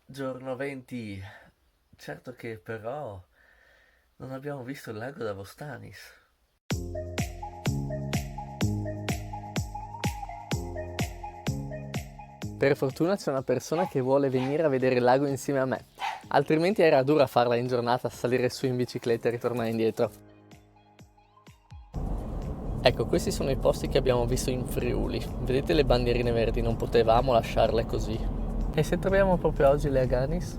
Giorno 20. Certo che però non abbiamo visto il lago d'Avostanis. Per fortuna c'è una persona che vuole venire a vedere il lago insieme a me, altrimenti era dura farla in giornata, salire su in bicicletta e ritornare indietro. Ecco, questi sono i posti che abbiamo visto in Friuli. Vedete le bandierine verdi, non potevamo lasciarle così. E se troviamo proprio oggi le Aganis?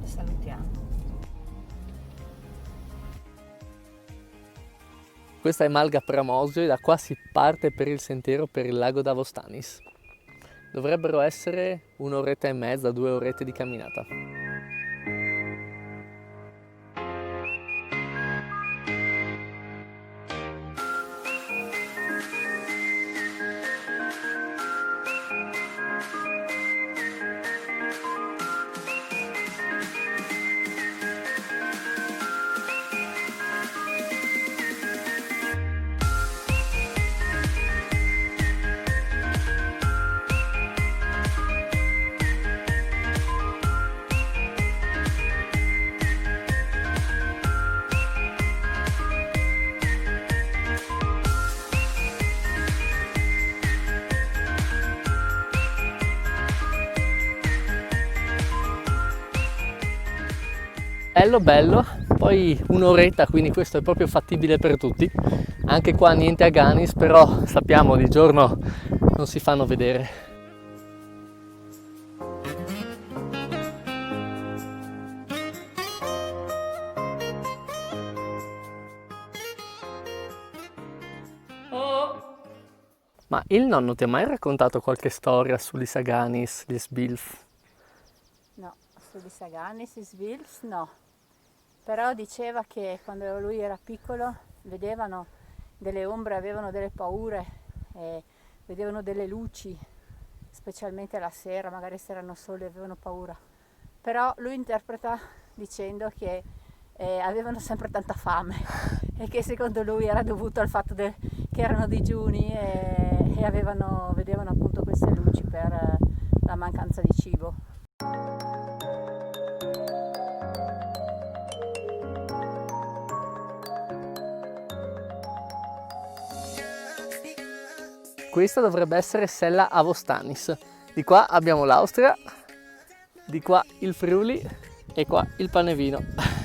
Li salutiamo. Questa è Malga Pramosio e da qua si parte per il sentiero per il lago d'Avostanis. Dovrebbero essere un'oretta e mezza, 2 orette di camminata. Bello bello, poi un'oretta, quindi questo è proprio fattibile per tutti. Anche qua niente Aganis, però sappiamo di giorno non si fanno vedere. Ma il nonno ti ha mai raccontato qualche storia sugli Saganis, gli Sbilf? No, sugli Saganis, i Svils no. Però diceva che quando lui era piccolo vedevano delle ombre, avevano delle paure, vedevano delle luci, specialmente la sera, magari se erano soli avevano paura. Però lui interpreta dicendo che avevano sempre tanta fame e che secondo lui era dovuto al fatto che erano digiuni e vedevano appunto queste luci per la mancanza di cibo. Questa dovrebbe essere Sella Avostanis. Di qua abbiamo l'Austria, di qua il Friuli e qua il Panevino.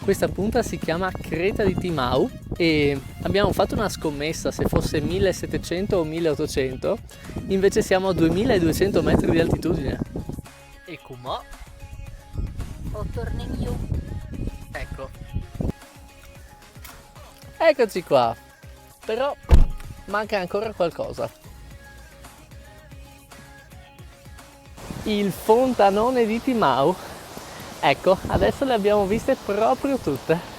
Questa punta si chiama Creta di Timau e abbiamo fatto una scommessa se fosse 1700 o 1800, invece siamo a 2200 metri di altitudine. E com'è? O torni giù. Ecco. Eccoci qua. Però manca ancora qualcosa. Il fontanone di Timau. Ecco, adesso le abbiamo viste proprio tutte.